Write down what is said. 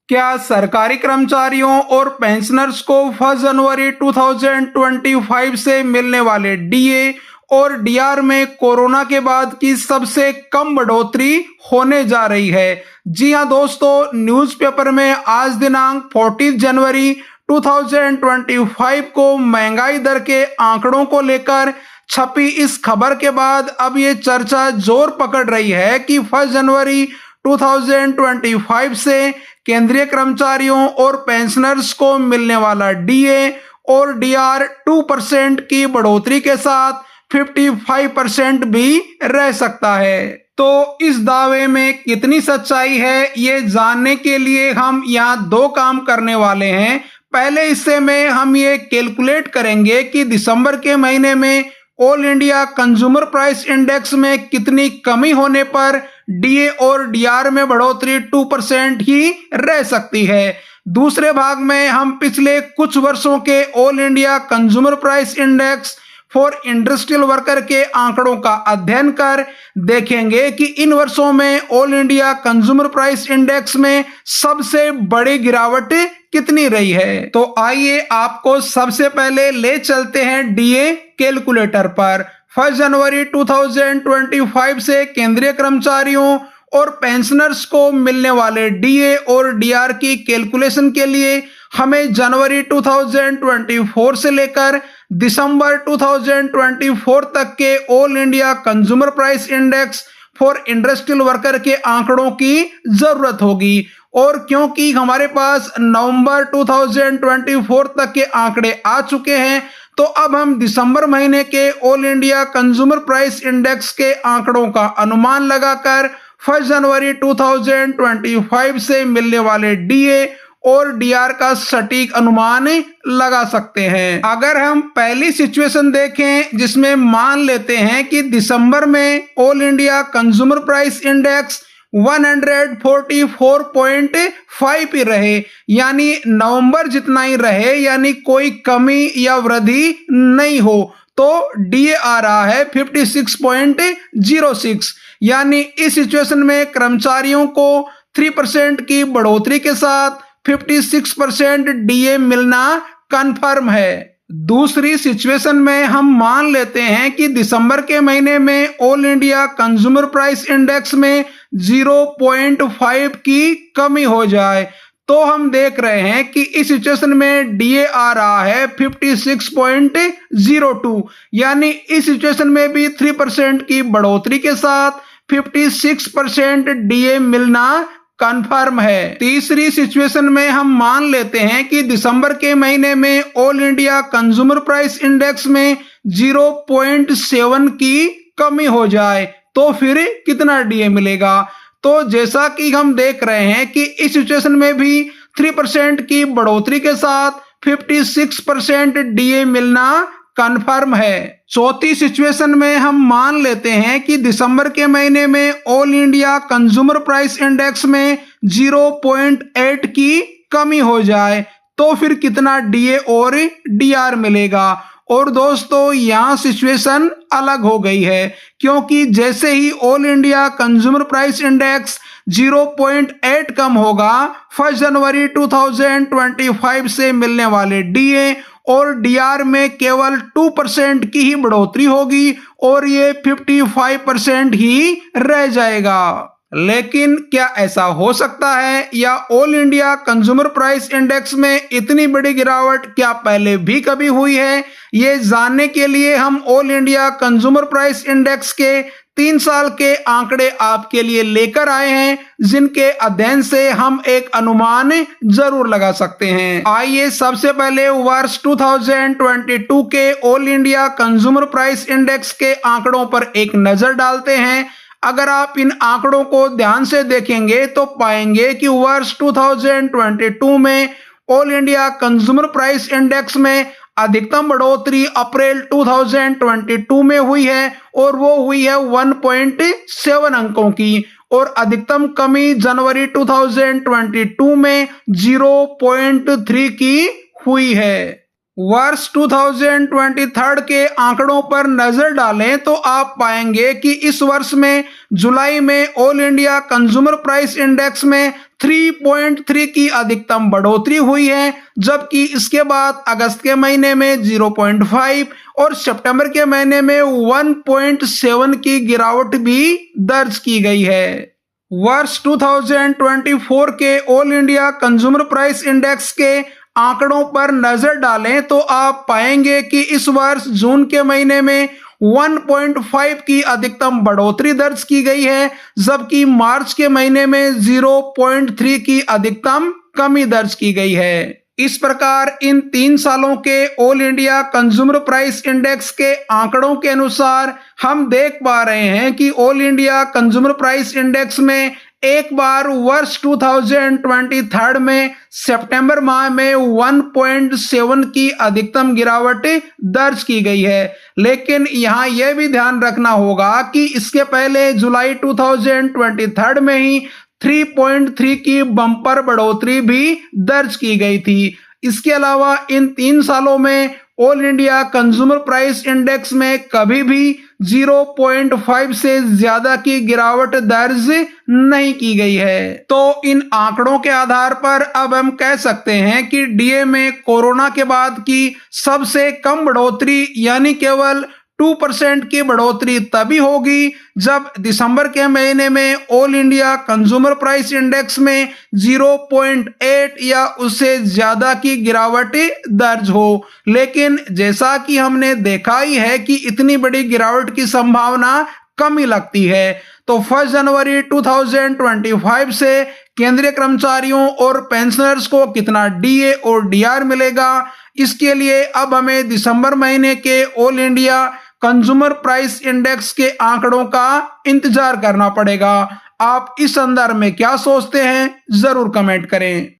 क्या सरकारी कर्मचारियों और पेंशनर्स को 1 जनवरी 2025 से मिलने वाले डीए और डीआर में कोरोना के बाद की सबसे कम बढ़ोतरी होने जा रही है? जी हां दोस्तों, न्यूज़पेपर में आज दिनांक 14 जनवरी 2025 को महंगाई दर के आंकड़ों को लेकर छपी इस खबर के बाद अब ये चर्चा जोर पकड़ रही है कि 1 जनवरी 2025 से केंद्रीय कर्मचारियों और पेंशनर्स को मिलने वाला डीए और डीआर 2% की बढ़ोतरी के साथ 55% भी रह सकता है। तो इस दावे में कितनी सच्चाई है, ये जानने के लिए हम यहाँ दो काम करने वाले हैं। पहले हिस्से में हम ये कैलकुलेट करेंगे कि दिसंबर के महीने में all India consumer price index में कितनी कमी होने पर डीए और डीआर में बढ़ोतरी 2% ही रह सकती है। दूसरे भाग में हम पिछले कुछ वर्षों के all India consumer price index for industrial worker के आंकड़ों का अध्ययन कर देखेंगे कि इन वर्षों में all India consumer price index में सबसे बड़ी गिरावट कितनी रही है। तो आइए आपको सबसे पहले ले चलते हैं डीए कैलकुलेटर पर। 1 जनवरी 2025 से केंद्रीय कर्मचारियों और पेंशनर्स को मिलने वाले डीए और डीआर की कैलकुलेशन के लिए हमें जनवरी 2024 से लेकर दिसंबर 2024 तक के all India consumer price index for industrial worker के आंकड़ों की जरूरत होगी। और क्योंकि हमारे पास नवंबर 2024 तक के आंकड़े आ चुके हैं, तो अब हम दिसंबर महीने के all India consumer price index के आंकड़ों का अनुमान लगाकर 1 जनवरी 2025 से मिलने वाले डीए और डीआर का सटीक अनुमान लगा सकते हैं। अगर हम पहली सिचुएशन देखें जिसमें मान लेते हैं कि दिसंबर में all India consumer price index 144.5 ही रहे, यानी नवंबर जितना ही रहे, यानी कोई कमी या वृद्धि नहीं हो, तो डीए आ रहा है 56.06, यानी इस सिचुएशन में कर्मचारियों को 3% की बढ़ोतरी के साथ 56% डीए मिलना कंफर्म है। दूसरी सिचुएशन में हम मान लेते हैं कि दिसंबर के महीने में all India consumer price index में 0.5 की कमी हो जाए, तो हम देख रहे हैं कि इस सिचुएशन में डीए आ रहा है 56.02, यानी इस सिचुएशन में भी 3% की बढ़ोतरी के साथ 56% डीए मिलना कंफर्म है। तीसरी सिचुएशन में हम मान लेते हैं कि दिसंबर के महीने में all India consumer price index में 0.7 की कमी हो जाए, तो फिर कितना डीए मिलेगा। तो जैसा कि हम देख रहे हैं कि इस सिचुएशन में भी 3% की बढ़ोतरी के साथ 56% डीए मिलना कंफर्म है। चौथी सिचुएशन में हम मान लेते हैं कि दिसंबर के महीने में all India consumer price index में 0.8 की कमी हो जाए, तो फिर कितना डीए और डीआर मिलेगा। और दोस्तों, यहाँ सिचुएशन अलग हो गई है, क्योंकि जैसे ही all India consumer price index 0.8 कम होगा, 1 जनवरी 2025 से मिलने वाले डीए और डीआर में केवल 2% की ही बढ़ोतरी होगी और ये 55% ही रह जाएगा। लेकिन क्या ऐसा हो सकता है, या all India consumer price index में इतनी बड़ी गिरावट क्या पहले भी कभी हुई है? ये जानने के लिए हम all India consumer price index के 3 साल के आंकड़े आपके लिए लेकर आए हैं, जिनके अध्ययन से हम एक अनुमान जरूर लगा सकते हैं। आइए सबसे पहले वर्ष 2022 के all India consumer price index के आंकड़ों पर एक नजर डालते हैं। अगर आप इन आंकड़ों को ध्यान से देखेंगे तो पाएंगे कि वर्ष 2022 में all India consumer price index में अधिकतम बढ़ोतरी अप्रैल 2022 में हुई है और वो हुई है 1.7 अंकों की, और अधिकतम कमी जनवरी 2022 में 0.3 की हुई है। वर्ष 2023 के आंकड़ों पर नजर डालें तो आप पाएंगे कि इस वर्ष में जुलाई में all India consumer price index में 3.3 की अधिकतम बढ़ोतरी हुई है, जबकि इसके बाद अगस्त के महीने में 0.5 और सितंबर के महीने में 1.7 की गिरावट भी दर्ज की गई है। वर्ष 2024 के all India consumer price index के आंकड़ों पर नजर डालें तो आप पाएंगे कि इस वर्ष जून के महीने में 1.5 की अधिकतम बढ़ोतरी दर्ज की गई है, जबकि मार्च के महीने में 0.3 की अधिकतम कमी दर्ज की गई है। इस प्रकार इन 3 सालों के all India consumer price index के आंकड़ों के अनुसार हम देख पा रहे हैं कि all India consumer price index में एक बार वर्ष 2023 में सितंबर माह में 1.7 की अधिकतम गिरावट दर्ज की गई है, लेकिन यहां यह भी ध्यान रखना होगा कि इसके पहले जुलाई 2023 में ही 3.3 की बम्पर बढ़ोतरी भी दर्ज की गई थी। इसके अलावा इन 3 सालों में all India consumer price index में कभी भी 0.5 से ज्यादा की गिरावट दर्ज नहीं की गई है। तो इन आंकड़ों के आधार पर अब हम कह सकते हैं कि डीए में कोरोना के बाद की सबसे कम बढ़ोतरी यानी केवल 2% की बढ़ोतरी तभी होगी जब दिसंबर के महीने में all India consumer price index में 0.8 या उससे ज्यादा की गिरावट दर्ज हो। लेकिन जैसा कि हमने देखा ही है कि इतनी बड़ी गिरावट की संभावना कम ही लगती है। तो 1 जनवरी 2025 से केंद्रीय कर्मचारियों और पेंशनर्स को कितना डीए और डीआर मिलेगा, इसके लिए अब हमें दिसंबर महीने के all India consumer price index के आंकड़ों का इंतजार करना पड़ेगा। आप इस संदर्भ में क्या सोचते हैं, जरूर कमेंट करें।